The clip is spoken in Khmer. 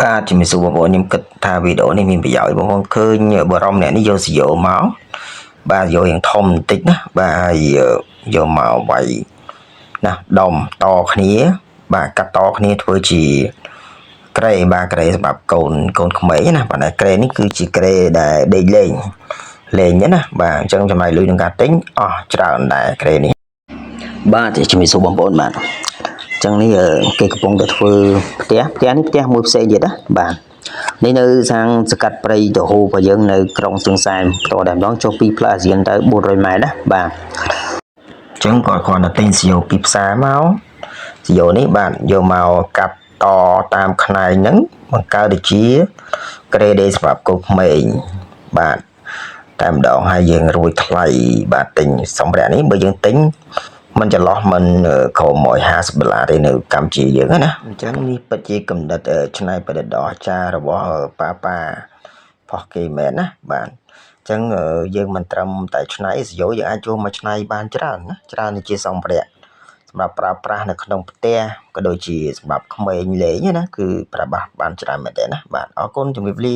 បាទជំរាបសួរបងប្អូនខ្ញុំគិតថាវីដេអូនេះមានប្រយោជន៍បងប្អូនឃើញបរមអ្នកនេះយកស៊ីយ៉ូមកបាទយកយ៉ាងធំបន្តិចណាបាទហើយយកមកវាយណាដុំតគ្នាបាទកាត់តគ្នាធ្វើជាក្រេបាទក្រេសម្រាប់កូនក្មេងណាបាទក្រេនេះគឺជាក្រេដែលដេកលេងណាបាទអញ្ចឹងចំណាយលុយក្នុងការទិញអស់ច្រើនដែរក្រេនេះបាទជំរាបសួរបងប្អូនបាទចឹងនេះគេកំពុងតែធ្វើផ្ទះនេះផ្ទះមួយផ្សេងទៀតណាបាទនេះនៅខាងសកាត់ព្រៃតហូរបស់យើងនៅក្រុងសៀងសែនផ្ទាល់តែម្ដងចុះពីផ្លាសៀនទៅ400ម៉ែត្រណាបាទអញ្ចឹងគាត់គ្រាន់តែទិញស៊ីយ៉ូពីផ្សារមកស៊ីយ៉ូនេះបាទយកមកកាត់តតាមខ្នែងហ្នឹងបង្កើតទៅជាក្រេដេសម្រាប់កូនក្មេងបាទតែម្ដងហើយយើងរួចថ្លៃបាទទិញសម្ភារៈនេះបើយើងទិញมันចន្លោះមិនក្រោម$150ទេនៅកម្ពុជាយើងណាអញ្ចឹងនេះពិតជាគំនិតច្នៃប្រឌិតដ៏អស្ចារ្យរបស់ប៉ាផុសគេមែនណាបាទអញ្ចឹងយើងមិនត្រឹមតែច្នៃស៊ីយ៉ូយើងអាចចូលមកច្នៃបានច្រើនណាច្រើនជាសម្ភារៈសម្រាប់ប្រើប្រាស់នៅក្នុងផ្ទះក៏ដូចជាសម្រាប់ក្មេងលេងណាគឺប្រើប្រាស់បានច្រើនមែនទេណាបាទអរគុណជំរាបលា